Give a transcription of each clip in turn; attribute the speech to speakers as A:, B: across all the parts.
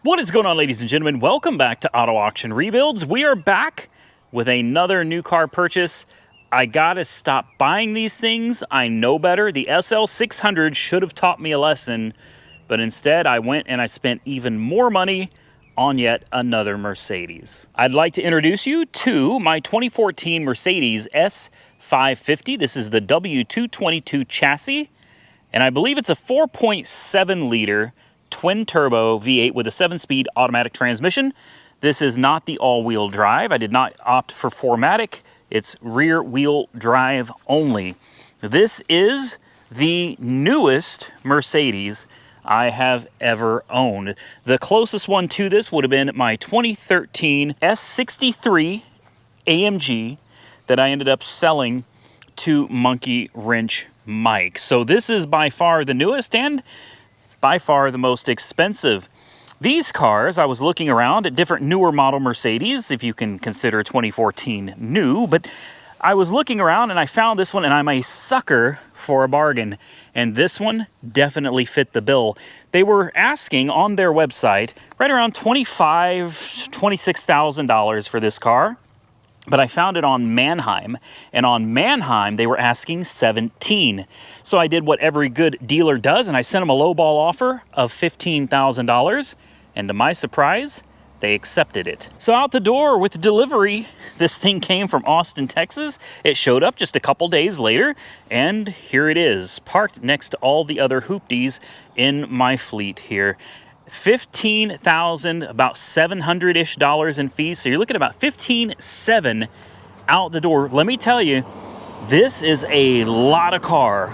A: What is going on, ladies and gentlemen? Welcome back to Auto Auction Rebuilds. We are back with another new car purchase. I gotta stop buying these things. I know better. The SL600 should have taught me a lesson, but instead I went and I spent even more money on yet another Mercedes. I'd like to introduce you to my 2014 Mercedes S550. This is the W222 chassis, and I believe it's a 4.7 liter twin turbo V8 with a 7-speed automatic transmission. This is not the all-wheel drive. I did not opt for 4MATIC. It's rear wheel drive only. This is the newest Mercedes I have ever owned. The closest one to this would have been my 2013 S63 AMG that I ended up selling to Monkey Wrench Mike. So this is by far the newest and by far the most expensive. These cars, I was looking around at different newer model Mercedes, if you can consider 2014 new, but I was looking around and I found this one, and I'm a sucker for a bargain. And this one definitely fit the bill. They were asking on their website right around $25,000, $26,000 for this car. But I found it on Manheim, and on Manheim, they were asking $17,000. So I did what every good dealer does, and I sent them a lowball offer of $15,000, and to my surprise, they accepted it. So out the door with delivery, this thing came from Austin, Texas. It showed up just a couple days later, and here it is, parked next to all the other hoopties in my fleet here. $15,000, about $700-ish in fees. So you're looking at about $15,700 out the door. Let me tell you, this is a lot of car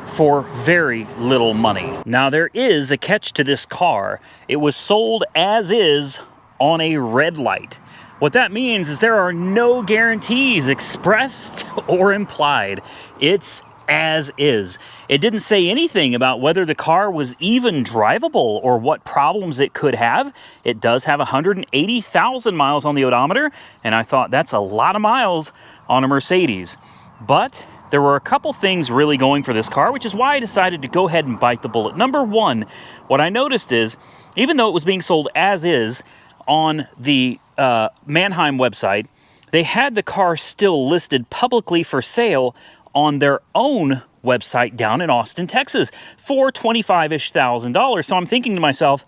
A: for very little money. Now, there is a catch to this car. It was sold as is on a red light. What that means is there are no guarantees expressed or implied. It's as is. It didn't say anything about whether the car was even drivable or what problems it could have. It does have 180,000 miles on the odometer, and I thought that's a lot of miles on a Mercedes. But there were a couple things really going for this car, which is why I decided to go ahead and bite the bullet. Number one, what I noticed is, even though it was being sold as is on the Manheim website, they had the car still listed publicly for sale on their own website down in Austin, Texas for $25,000-ish. So I'm thinking to myself,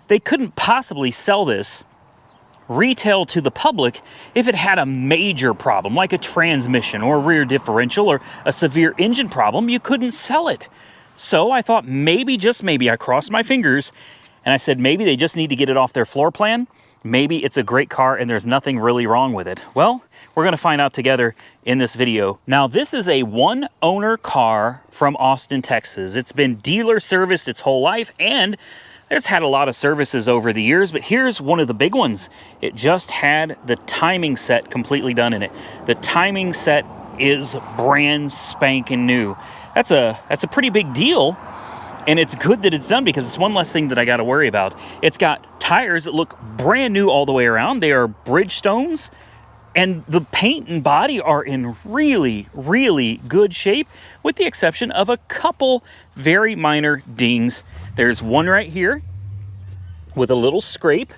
A: they couldn't possibly sell this retail to the public if it had a major problem, like a transmission or a rear differential or a severe engine problem. You couldn't sell it. So I thought maybe, just maybe, I crossed my fingers and I said maybe they just need to get it off their floor plan. Maybe it's a great car and there's nothing really wrong with it. Well, we're going to find out together in this video. Now, this is a one-owner car from Austin, Texas. It's been dealer serviced its whole life, and it's had a lot of services over the years, but here's one of the big ones. It just had the timing set completely done in it. The timing set is brand spanking new. That's a pretty big deal. And it's good that it's done because it's one less thing that I got to worry about. It's got tires that look brand new all the way around. They are Bridgestones, and the paint and body are in really, really good shape, with the exception of a couple very minor dings. There's one right here with a little scrape,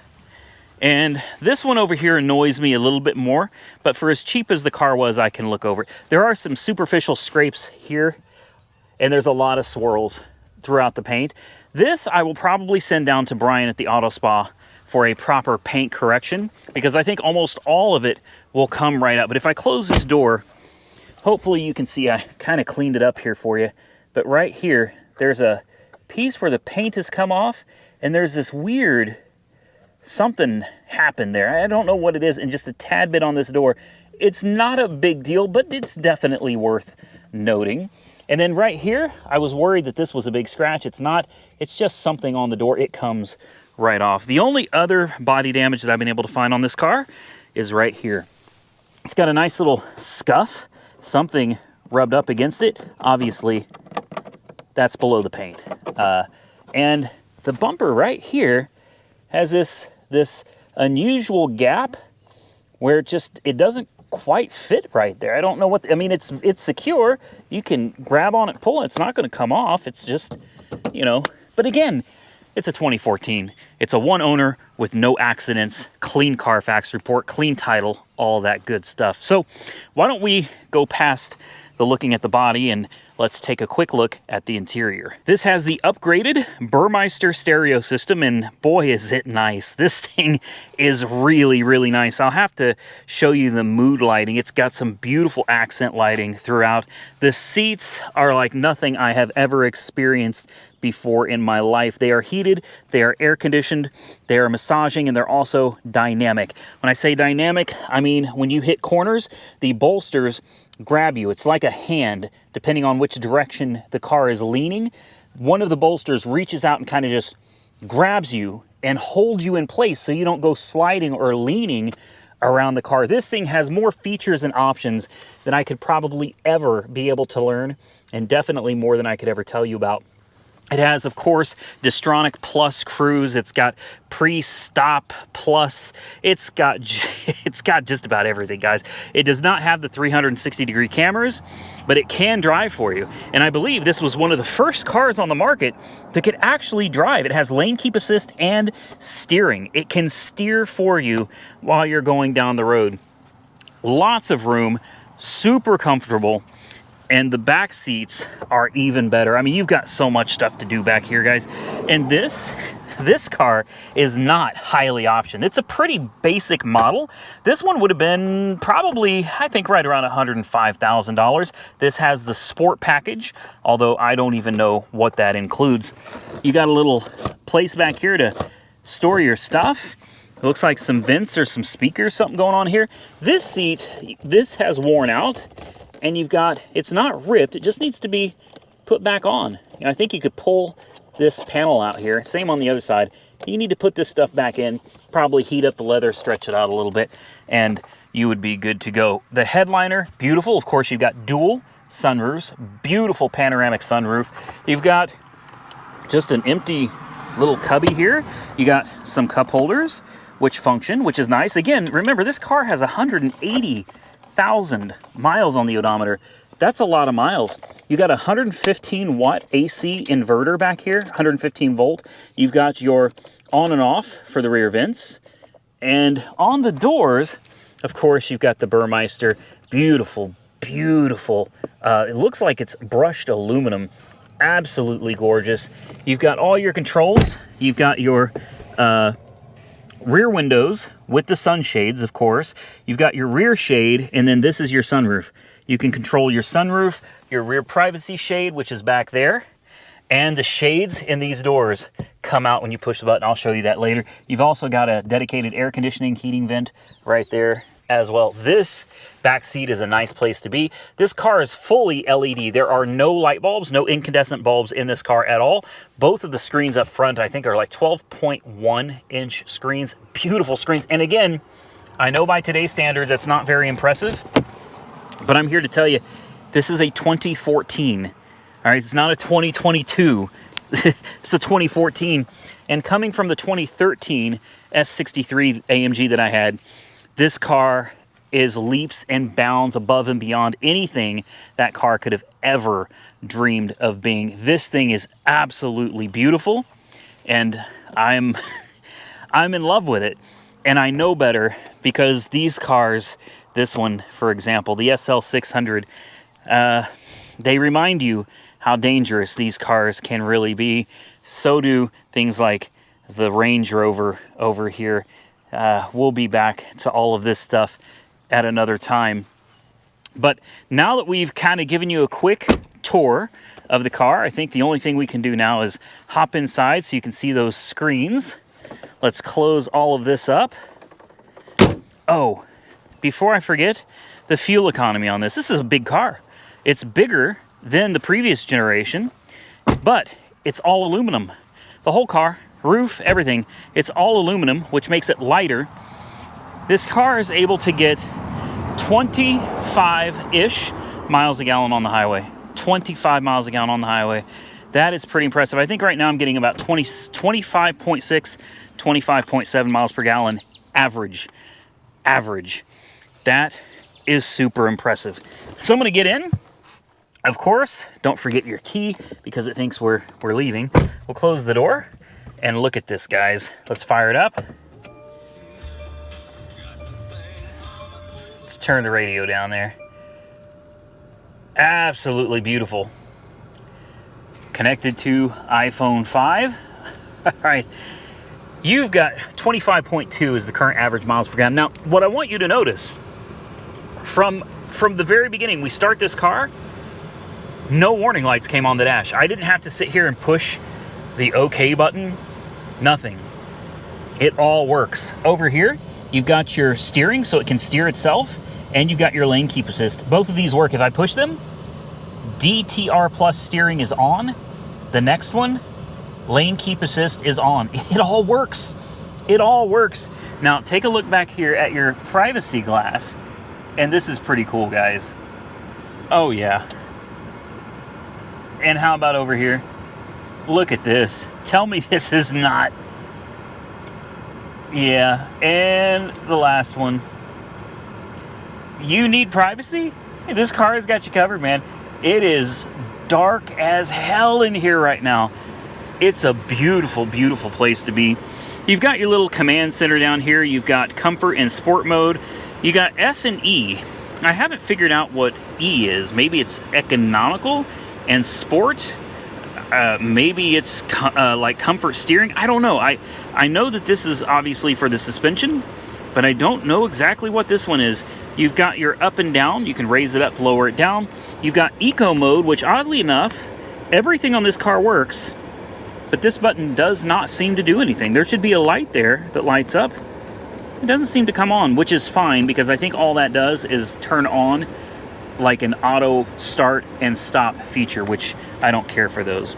A: and this one over here annoys me a little bit more, but for as cheap as the car was, I can look over it. There are some superficial scrapes here, and there's a lot of swirls throughout the paint. This I will probably send down to Brian at the Auto Spa for a proper paint correction, because I think almost all of it will come right up. But if I close this door, hopefully you can see I kind of cleaned it up here for you. But right here, there's a piece where the paint has come off, and there's this weird something happened there. I don't know what it is, and just a tad bit on this door. It's not a big deal, but it's definitely worth noting. And then right here, I was worried that this was a big scratch. It's not. It's just something on the door. It comes right off. The only other body damage that I've been able to find on this car is right here. It's got a nice little scuff, something rubbed up against it. Obviously, that's below the paint. And the bumper right here has this unusual gap where it doesn't quite fit right there. I don't know what, I mean, it's secure. You can grab on it, pull it. It's not going to come off. It's just, you know, but again, It's a 2014. It's a one owner with no accidents, clean Carfax report, clean title, all that good stuff. So why don't we go past the looking at the body and let's take a quick look at the interior. This has the upgraded Burmeister stereo system, and boy is it nice. This thing is really, really nice. I'll have to show you the mood lighting. It's got some beautiful accent lighting throughout. The seats are like nothing I have ever experienced before in my life. They are heated, they are air conditioned, they are massaging, and they're also dynamic. When I say dynamic, I mean when you hit corners, the bolsters grab you. It's like a hand, depending on which direction the car is leaning. One of the bolsters reaches out and kind of just grabs you and holds you in place so you don't go sliding or leaning around the car. This thing has more features and options than I could probably ever be able to learn, and definitely more than I could ever tell you about. It has, of course, Distronic Plus Cruise. It's got Pre-Stop Plus. It's got just about everything, guys. It does not have the 360-degree cameras, but it can drive for you. And I believe this was one of the first cars on the market that could actually drive. It has lane keep assist and steering. It can steer for you while you're going down the road. Lots of room, super comfortable. And the back seats are even better. I mean, you've got so much stuff to do back here, guys. And this car is not highly optioned. It's a pretty basic model. This one would have been probably, I think, right around $105,000. This has the sport package, although I don't even know what that includes. You got a little place back here to store your stuff. It looks like some vents or some speakers, something going on here. This seat, this has worn out. And you've got, it's not ripped, it just needs to be put back on. You know, I think you could pull this panel out here. Same on the other side. You need to put this stuff back in, probably heat up the leather, stretch it out a little bit, and you would be good to go. The headliner, beautiful. Of course, you've got dual sunroofs, beautiful panoramic sunroof. You've got just an empty little cubby here. You got some cup holders, which function, which is nice. Again, remember, this car has 180,000 miles on the odometer. That's a lot of miles. You got a 115 watt AC inverter back here, 115 volt. You've got your on and off for the rear vents. And on the doors, of course, you've got the Burmeister. Beautiful, beautiful. It looks like it's brushed aluminum. Absolutely gorgeous. You've got all your controls. You've got your rear windows with the sunshades, of course. You've got your rear shade, and then this is your sunroof. You can control your sunroof, your rear privacy shade, which is back there, and the shades in these doors come out when you push the button. I'll show you that later. You've also got a dedicated air conditioning heating vent right there as well. This back seat is a nice place to be. This car is fully LED. There are no light bulbs, no incandescent bulbs in this car at all. Both of the screens up front, I think, are like 12.1 inch screens. Beautiful screens. And again, I know by today's standards, that's not very impressive, but I'm here to tell you, this is a 2014. All right, it's not a 2022. It's a 2014. And coming from the 2013 S63 AMG that I had, this car is leaps and bounds above and beyond anything that car could have ever dreamed of being. This thing is absolutely beautiful, and I'm in love with it. And I know better because these cars, this one, for example, the SL600, they remind you how dangerous these cars can really be. So do things like the Range Rover over here. We'll be back to all of this stuff at another time. But now that we've kind of given you a quick tour of the car, I think the only thing we can do now is hop inside so you can see those screens. Let's close all of this up. Oh, before I forget, the fuel economy on this. This is a big car. It's bigger than the previous generation, but it's all aluminum. The whole car, roof, everything, it's all aluminum, which makes it lighter. This car is able to get 25-ish miles a gallon on the highway. 25 miles a gallon on the highway. That is pretty impressive. I think right now I'm getting about 25.6, 25.7 miles per gallon average. That is super impressive. So I'm gonna get in. Of course, don't forget your key because it thinks we're leaving. We'll close the door And look at this, guys. Let's fire it up. Let's turn the radio down there. Absolutely beautiful. Connected to iPhone 5. All right. You've got 25.2 is the current average miles per gallon. Now, what I want you to notice, from the very beginning, we start this car, no warning lights came on the dash. I didn't have to sit here and push the OK button. Nothing. It all works. Over here, you've got your steering so it can steer itself, and you've got your lane keep assist. Both of these work. If I push them, DTR Plus steering is on. The next one, lane keep assist is on. It all works. It all works. Now, take a look back here at your privacy glass. And this is pretty cool, guys. Oh, yeah. And how about over here? Look at this. Tell me this is not. Yeah. And the last one. You need privacy? Hey, this car has got you covered, man. It is dark as hell in here right now. It's a beautiful, beautiful place to be. You've got your little command center down here. You've got comfort and sport mode. You got S and E. I haven't figured out what E is. Maybe it's economical and sport. Maybe it's like comfort steering. I don't know. I know that this is obviously for the suspension, but I don't know exactly what this one is. You've got your up and down. You can raise it up, lower it down. You've got eco mode, which oddly enough, everything on this car works, but this button does not seem to do anything. There should be a light there that lights up. It doesn't seem to come on, which is fine because I think all that does is turn on like an auto start and stop feature, which I don't care for those.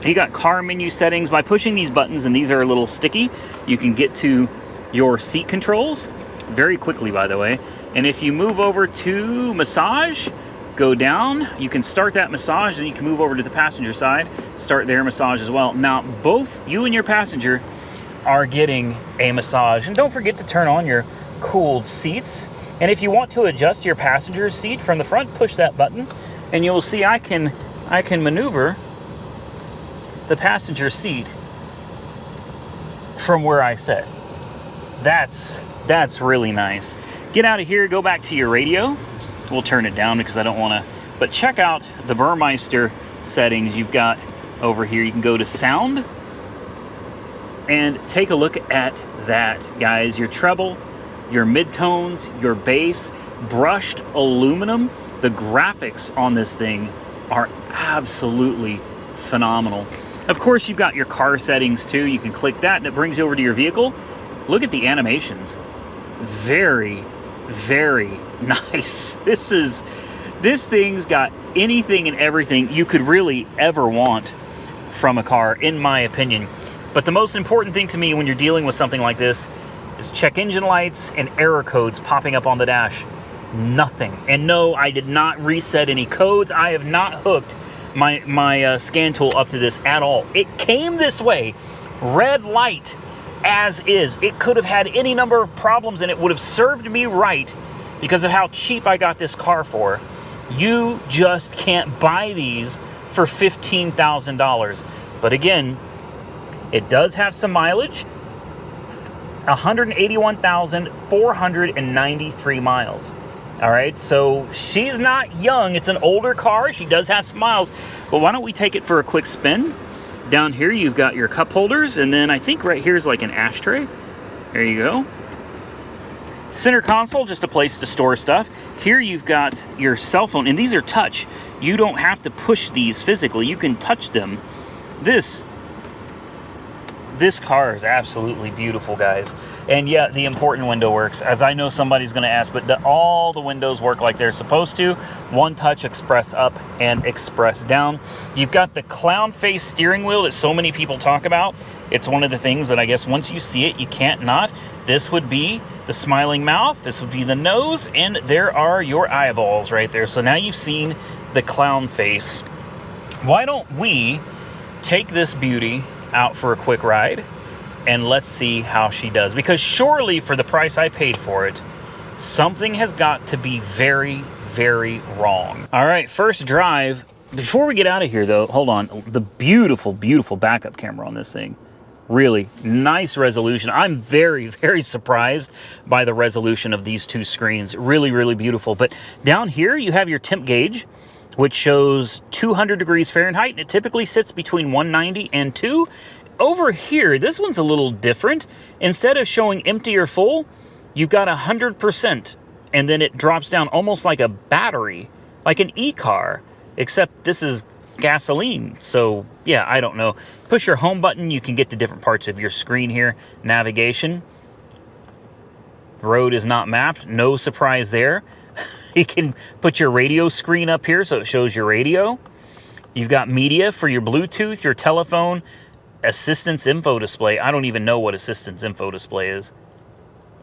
A: You got car menu settings. By pushing these buttons, and these are a little sticky, you can get to your seat controls very quickly, by the way. And if you move over to massage, go down, you can start that massage, and you can move over to the passenger side, start their massage as well. Now, both you and your passenger are getting a massage. And don't forget to turn on your cooled seats. And if you want to adjust your passenger's seat from the front, push that button, and you'll see I can maneuver the passenger seat from where I sit. That's really nice. Get out of here, go back to your radio. We'll turn it down because I don't want to, but check out the Burmeister settings you've got over here. You can go to sound and take a look at that, guys. Your treble, your midtones, your bass, brushed aluminum. The graphics on this thing are absolutely phenomenal. Of course, you've got your car settings too. You can click that and it brings you over to your vehicle. Look at the animations. Very, very nice. This thing's got anything and everything you could really ever want from a car, in my opinion. But the most important thing to me when you're dealing with something like this is check engine lights and error codes popping up on the dash. Nothing. And no, I did not reset any codes. I have not hooked my scan tool up to this at all. It came this way, red light as is. It could have had any number of problems and it would have served me right because of how cheap I got this car for. You just can't buy these for $15,000. But again, it does have some mileage, 181,493 miles. All right, so she's not young. It's an older car. She does have some miles. But why don't we take it for a quick spin? Down here, you've got your cup holders. And then I think right here is like an ashtray. There you go. Center console, just a place to store stuff. Here you've got your cell phone. And these are touch. You don't have to push these physically. You can touch them. This car is absolutely beautiful, guys. And yeah, the important window works. As I know somebody's going to ask, but all the windows work like they're supposed to. One touch, express up and express down. You've got the clown face steering wheel that so many people talk about. It's one of the things that I guess once you see it, you can't not. This would be the smiling mouth. This would be the nose. And there are your eyeballs right there. So now you've seen the clown face. Why don't we take this beauty out for a quick ride and let's see how she does, because surely for the price I paid for it, something has got to be very, very wrong. All right, first drive. Before we get out of here though, hold on. The beautiful, beautiful backup camera on this thing. really nice resolution. I'm very, very surprised by the resolution of these two screens. Really, really beautiful. But down here, you have your temp gauge, which shows 200 degrees Fahrenheit, and it typically sits between 190 and 2. Over here, this one's a little different. Instead of showing empty or full, you've got 100%, and then it drops down almost like a battery, like an e-car, except this is gasoline. So yeah, I don't know. Push your home button, you can get to different parts of your screen here. Navigation. Road is not mapped, no surprise there. You can put your radio screen up here so it shows your radio. You've got media for your Bluetooth, your telephone, assistance info display. I don't even know what assistance info display is.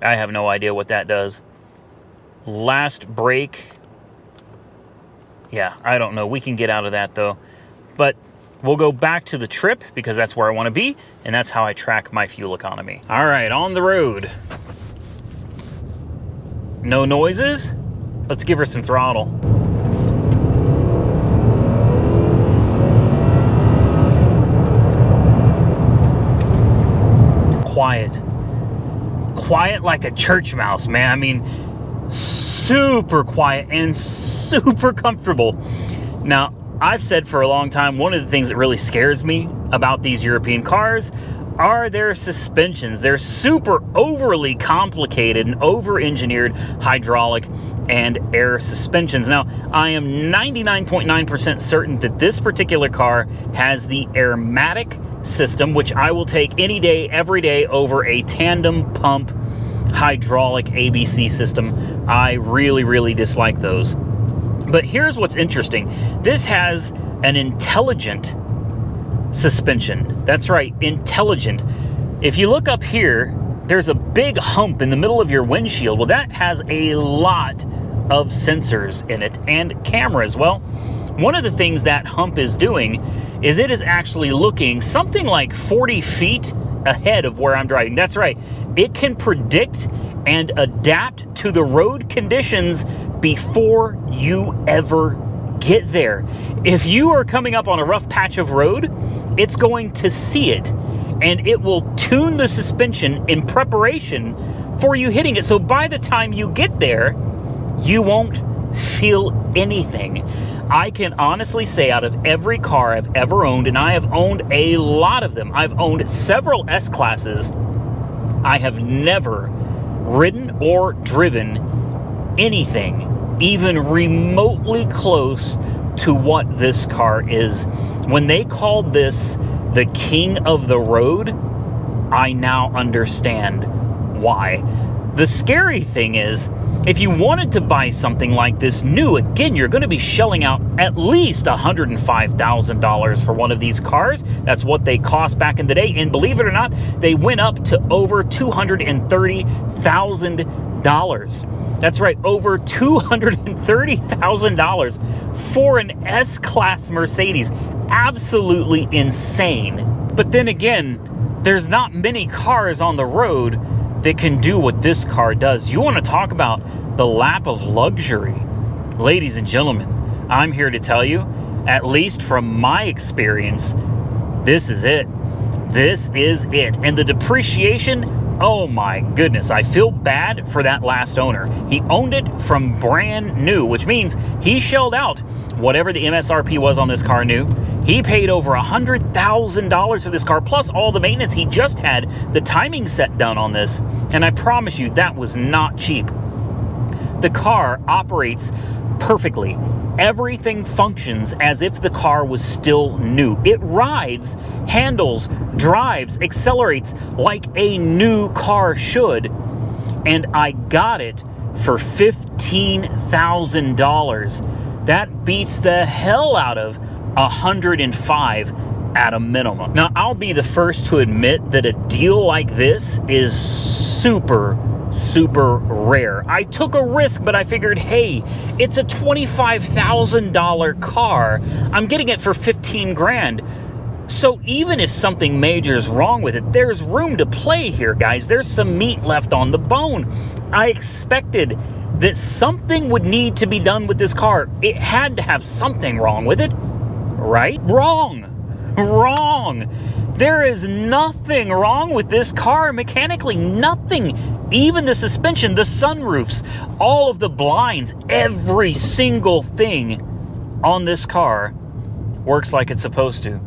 A: I have no idea what that does. Last brake. Yeah, I don't know. We can get out of that though. But we'll go back to the trip because that's where I want to be, and that's how I track my fuel economy. All right, on the road. No noises? Let's give her some throttle. Quiet. Quiet like a church mouse, man. I mean, super quiet and super comfortable. Now, I've said for a long time, one of the things that really scares me about these European cars are their suspensions. They're super overly complicated and over-engineered hydraulic and air suspensions. Now, I am 99.9% certain that this particular car has the Airmatic system, which I will take any day, every day, over a tandem pump hydraulic ABC system. I really, really dislike those. But here's what's interesting. This has an intelligent suspension. That's right, intelligent. If you look up here, there's a big hump in the middle of your windshield. Well, that has a lot of sensors in it and cameras. Well, one of the things that hump is doing is it is actually looking something like 40 feet ahead of where I'm driving. That's right. It can predict and adapt to the road conditions before you ever get there. If you are coming up on a rough patch of road, it's going to see it, and it will tune the suspension in preparation for you hitting it. So by the time you get there, you won't feel anything. I can honestly say out of every car I've ever owned, and I have owned a lot of them, I've owned several S-Classes, I have never ridden or driven anything even remotely close to what this car is. When they called this the king of the road, I now understand why. The scary thing is, if you wanted to buy something like this new, again, you're going to be shelling out at least $105,000 for one of these cars. That's what they cost back in the day. And believe it or not, they went up to over $230,000. That's right, over $230,000 for an S-Class Mercedes. Absolutely insane. But then again, there's not many cars on the road that can do what this car does. You want to talk about the lap of luxury? Ladies and gentlemen, I'm here to tell you, at least from my experience, this is it. This is it. And the depreciation, oh my goodness, I feel bad for that last owner. He owned it from brand new, which means he shelled out whatever the MSRP was on this car new. He paid over $100,000 for this car, plus all the maintenance. He just had the timing set done on this, and I promise you that was not cheap. The car operates perfectly. Everything functions as if the car was still new. It rides, handles, drives, accelerates like a new car should. And I got it for $15,000. That beats the hell out of $105,000 at a minimum. Now, I'll be the first to admit that a deal like this is super rare. I took a risk, but I figured, hey, it's a $25,000 car. I'm getting it for 15 grand. So even if something major is wrong with it, there's room to play here, guys. There's some meat left on the bone. I expected that something would need to be done with this car. It had to have something wrong with it, right? Wrong. wrong. There is nothing wrong with this car mechanically, nothing. Even the suspension, the sunroofs, all of the blinds, every single thing on this car works like it's supposed to.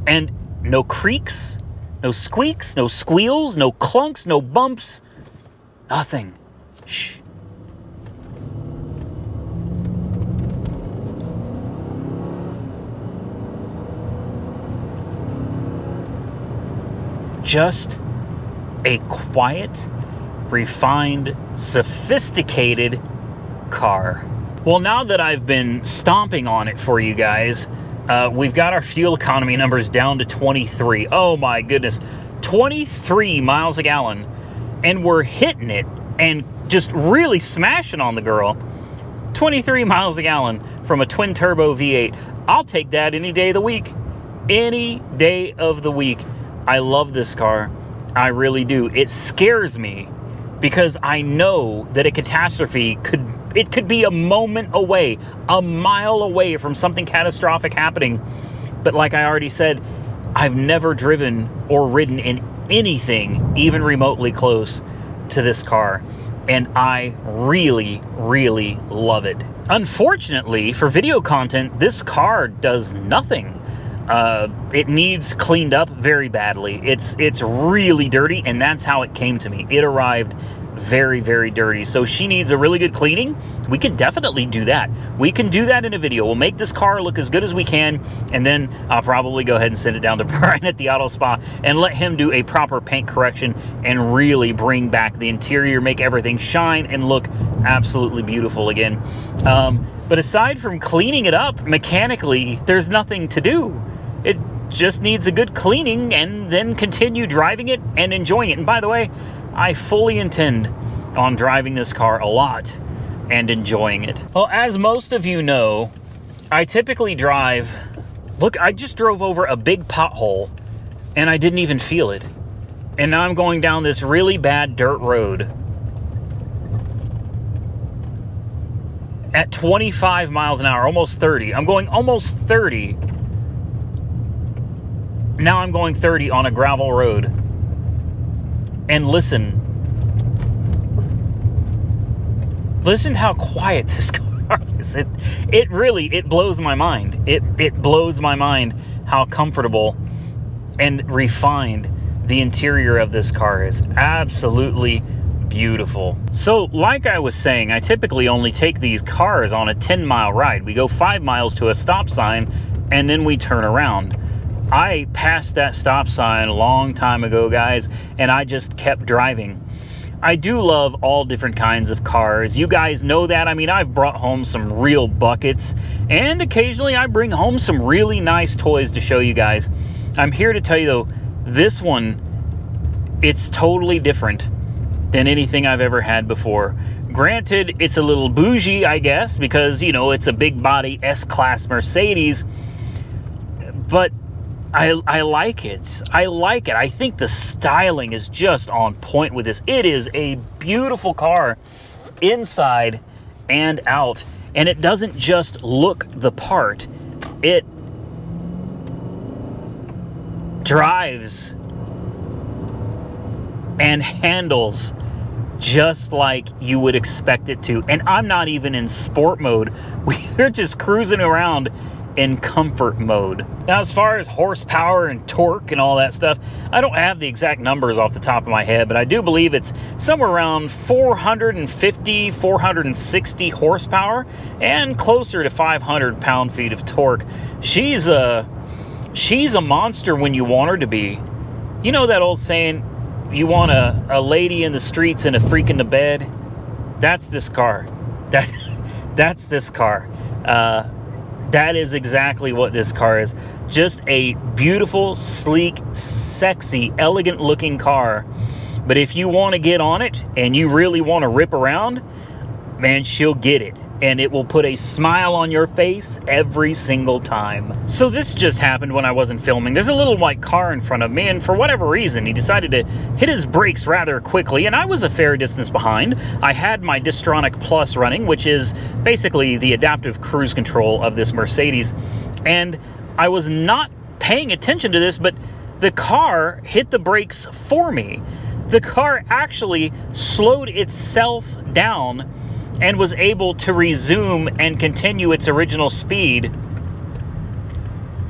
A: And no creaks, no squeaks, no squeals, no clunks, no bumps, nothing. Shh. Just a quiet, refined, sophisticated car. Well, now that I've been stomping on it for you guys, we've got our fuel economy numbers down to 23. Oh my goodness, 23 miles a gallon. And we're hitting it and just really smashing on the girl. 23 miles a gallon from a twin turbo V8. I'll take that any day of the week. Any day of the week. I love this car. I really do. It scares me because I know that a catastrophe could be a moment away, a mile away from something catastrophic happening. But like I already said, I've never driven or ridden in anything even remotely close to this car. And I really, really love it. Unfortunately, for video content, this car does nothing. It needs cleaned up very badly. It's really dirty, and that's how it came to me. It arrived very, very dirty. So she needs a really good cleaning. We can definitely do that. We can do that in a video. We'll make this car look as good as we can, and then I'll probably go ahead and send it down to Brian at the auto spa and let him do a proper paint correction and really bring back the interior, make everything shine and look absolutely beautiful again. But aside from cleaning it up mechanically, there's nothing to do. It just needs a good cleaning and then continue driving it and enjoying it. And by the way, I fully intend on driving this car a lot and enjoying it. Well, as most of you know, I typically drive... Look, I just drove over a big pothole and I didn't even feel it. And now I'm going down this really bad dirt road at 25 miles an hour, almost 30. I'm going almost 30. Now I'm going 30 on a gravel road. And listen how quiet this car is. It really blows my mind. It blows my mind how comfortable and refined the interior of this car is. Absolutely beautiful. So like I was saying, I typically only take these cars on a 10-mile ride. We go 5 miles to a stop sign and then we turn around. I passed that stop sign a long time ago, guys, and I just kept driving. I do love all different kinds of cars. You guys know that. I mean, I've brought home some real buckets, and occasionally I bring home some really nice toys to show you guys. I'm here to tell you, though, this one, it's totally different than anything I've ever had before. Granted, it's a little bougie, I guess, because, you know, it's a big body S-Class Mercedes, but I like it. I like it. I think the styling is just on point with this. It is a beautiful car inside and out. And it doesn't just look the part. It drives and handles just like you would expect it to. And I'm not even in sport mode. We're just cruising around in comfort mode. Now, as far as horsepower and torque and all that stuff, I don't have the exact numbers off the top of my head, but I do believe it's somewhere around 450, 460 horsepower and closer to 500 pound-feet of torque. She's a monster when you want her to be. You know that old saying, you want a lady in the streets and a freak in the bed? That's this car. That's this car. That is exactly what this car is. Just a beautiful, sleek, sexy, elegant looking car. But if you want to get on it and you really want to rip around, man, she'll get it. And it will put a smile on your face every single time. So this just happened when I wasn't filming. There's a little white car in front of me, and for whatever reason, he decided to hit his brakes rather quickly, and I was a fair distance behind. I had my Distronic Plus running, which is basically the adaptive cruise control of this Mercedes, and I was not paying attention to this, but the car hit the brakes for me. The car actually slowed itself down and was able to resume and continue its original speed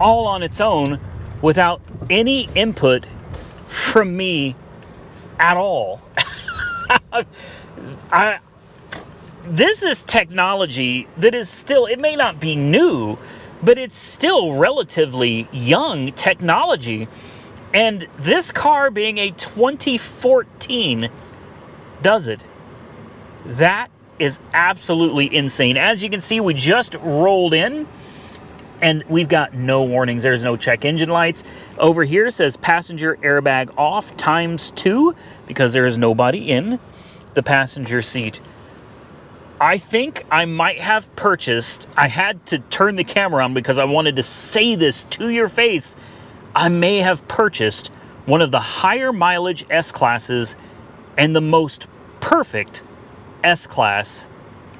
A: all on its own without any input from me at all. This is technology that is still, it may not be new, but it's still relatively young technology. And this car being a 2014 does it. That is absolutely insane. As you can see, we just rolled in and we've got no warnings. There's no check engine lights. Over here says passenger airbag off ×2 because there is nobody in the passenger seat. I think I might have purchased, I had to turn the camera on because I wanted to say this to your face. I may have purchased one of the higher mileage S-classes and the most perfect S-Class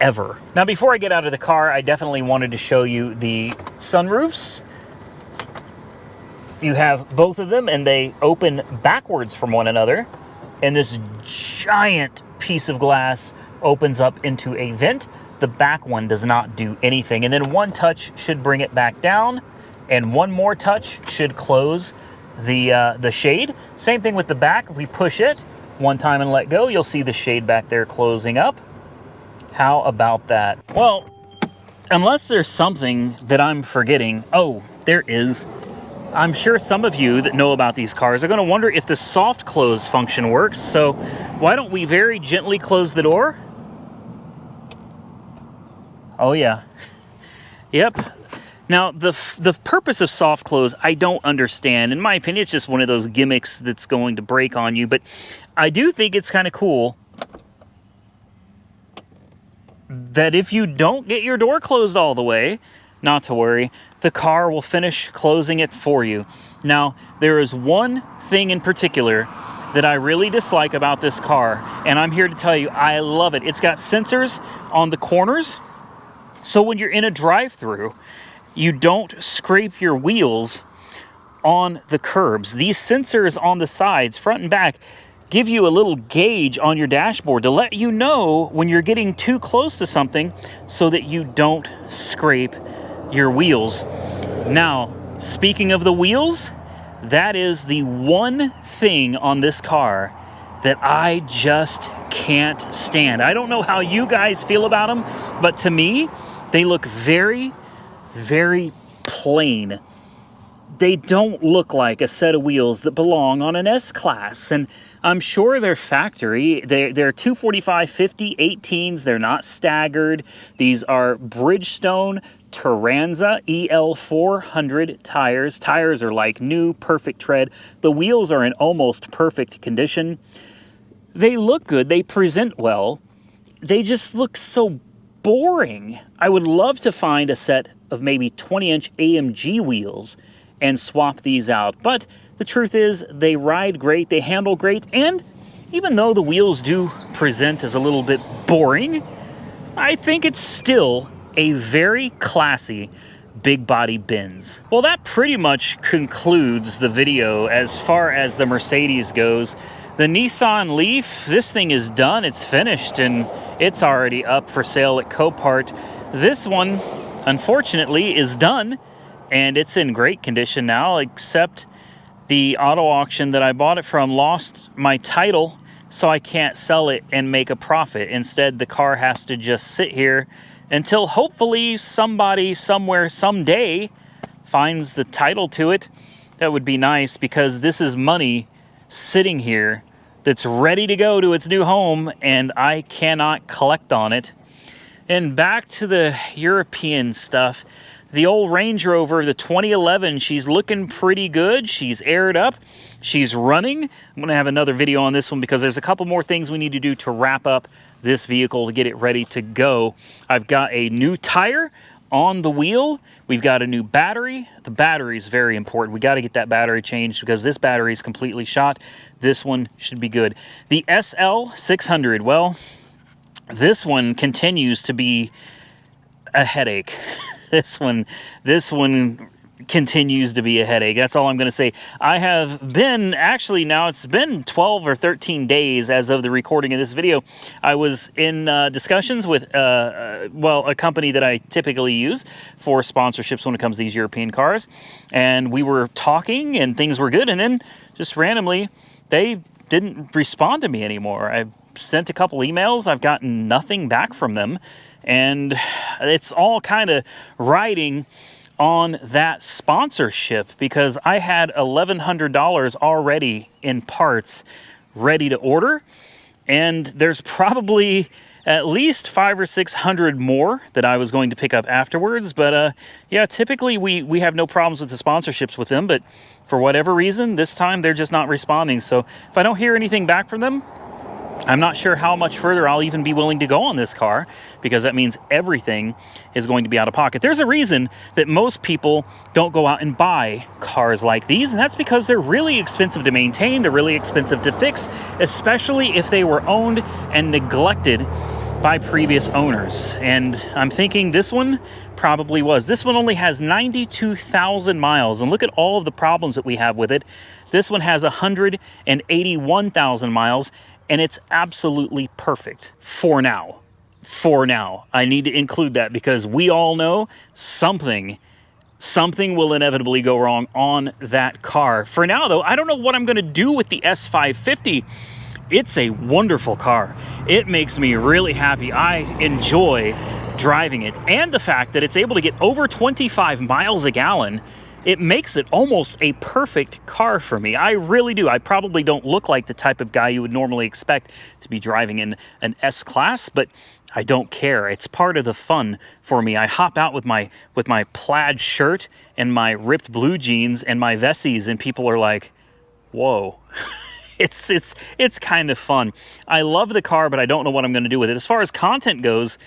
A: ever. Now, before I get out of the car, I definitely wanted to show you the sunroofs. You have both of them, and they open backwards from one another. And this giant piece of glass opens up into a vent. The back one does not do anything. And then one touch should bring it back down, and one more touch should close the shade. Same thing with the back. If we push it one time and let go, you'll see the shade back there closing up. How about that? Well, unless there's something that I'm forgetting. Oh, there is. I'm sure some of you that know about these cars are going to wonder if the soft close function works. So why don't we very gently close the door? Oh yeah. Yep. Now, the purpose of soft close, I don't understand. In my opinion, it's just one of those gimmicks that's going to break on you. But I do think it's kind of cool that if you don't get your door closed all the way, not to worry, the car will finish closing it for you. Now, there is one thing in particular that I really dislike about this car, and I'm here to tell you I love it. It's got sensors on the corners, so when you're in a drive-through, you don't scrape your wheels on the curbs. These sensors on the sides, front and back, give you a little gauge on your dashboard to let you know when you're getting too close to something so that you don't scrape your wheels. Now, speaking of the wheels, that is the one thing on this car that I just can't stand. I don't know how you guys feel about them, but to me, they look very, very plain. They don't look like a set of wheels that belong on an S-Class, and I'm sure they're factory. They're 245/50 18s. They're not staggered. These are Bridgestone Turanza EL 400 tires. Tires are like new, perfect tread. The wheels are in almost perfect condition. They look good. They present well. They just look so boring. I would love to find a set of maybe 20-inch AMG wheels and swap these out. But the truth is, they ride great, they handle great, and even though the wheels do present as a little bit boring, I think it's still a very classy big body Benz. Well, that pretty much concludes the video as far as the Mercedes goes. The Nissan Leaf, this thing is done, it's finished, and it's already up for sale at Copart. This one, unfortunately, is done, and it's in great condition now, except the auto auction that I bought it from lost my title, so I can't sell it and make a profit. Instead, the car has to just sit here until hopefully somebody somewhere someday finds the title to it. That would be nice, because this is money sitting here that's ready to go to its new home, and I cannot collect on it. And back to the European stuff. The old Range Rover, the 2011, she's looking pretty good. She's aired up. She's running. I'm going to have another video on this one because there's a couple more things we need to do to wrap up this vehicle to get it ready to go. I've got a new tire on the wheel. We've got a new battery. The battery is very important. We got to get that battery changed because this battery is completely shot. This one should be good. The SL600, well, this one continues to be a headache. This one continues to be a headache. That's all I'm going to say. I have been, actually now it's been 12 or 13 days as of the recording of this video. I was in discussions with, well, a company that I typically use for sponsorships when it comes to these European cars. And we were talking and things were good. And then just randomly, they didn't respond to me anymore. I sent a couple emails. I've gotten nothing back from them. And it's all kind of riding on that sponsorship, because I had $1,100 already in parts ready to order, and there's probably at least 500 or 600 more that I was going to pick up afterwards. But yeah, typically we have no problems with the sponsorships with them, but for whatever reason this time they're just not responding. So if I don't hear anything back from them, I'm not sure how much further I'll even be willing to go on this car, because that means everything is going to be out of pocket. There's a reason that most people don't go out and buy cars like these, and that's because they're really expensive to maintain, they're really expensive to fix, especially if they were owned and neglected by previous owners. And I'm thinking this one probably was. This one only has 92,000 miles, and look at all of the problems that we have with it. This one has 181,000 miles, and it's absolutely perfect for now. For now. I need to include that because we all know something will inevitably go wrong on that car. For now, though, I don't know what I'm going to do with the S550. It's a wonderful car. It makes me really happy. I enjoy driving it. And the fact that it's able to get over 25 miles a gallon, it makes it almost a perfect car for me. I really do. I probably don't look like the type of guy you would normally expect to be driving in an S-Class, but I don't care. It's part of the fun for me. I hop out with my plaid shirt and my ripped blue jeans and my Vessies, and people are like, whoa. It's kind of fun. I love the car, but I don't know what I'm going to do with it. As far as content goes,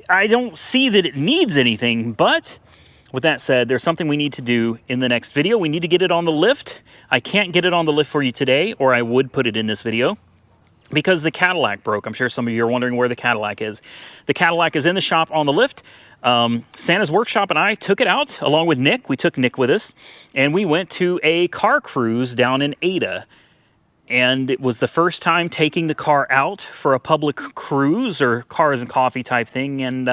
A: I don't see that it needs anything, but with that said, there's something we need to do in the next video. We need to get it on the lift. I can't get it on the lift for you today, or I would put it in this video, because the Cadillac broke. I'm sure some of you are wondering where the Cadillac is. The Cadillac is in the shop on the lift. Santa's Workshop and I took it out along with Nick. We took Nick with us, and we went to a car cruise down in Ada. And it was the first time taking the car out for a public cruise or cars and coffee type thing, and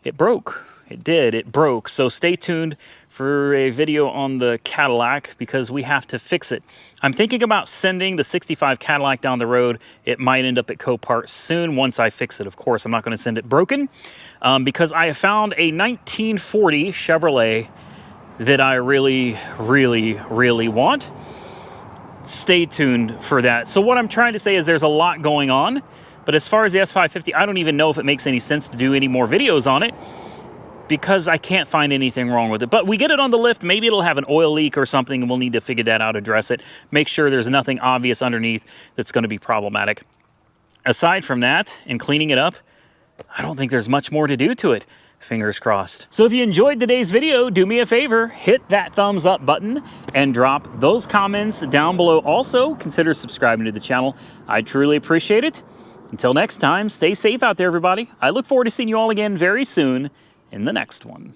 A: it broke. It did. It broke. So stay tuned for a video on the Cadillac, because we have to fix it. I'm thinking about sending the 65 Cadillac down the road. It might end up at Copart soon once I fix it. Of course, I'm not going to send it broken, because I have found a 1940 Chevrolet that I really, really, really want. Stay tuned for that. So what I'm trying to say is there's a lot going on, but as far as the S550, I don't even know if it makes any sense to do any more videos on it, because I can't find anything wrong with it. But we get it on the lift, maybe it'll have an oil leak or something, and we'll need to figure that out, address it, make sure there's nothing obvious underneath that's going to be problematic. Aside from that, and cleaning it up, I don't think there's much more to do to it. Fingers crossed. So if you enjoyed today's video, do me a favor, hit that thumbs up button and drop those comments down below. Also, consider subscribing to the channel. I truly appreciate it. Until next time, stay safe out there, everybody. I look forward to seeing you all again very soon in the next one.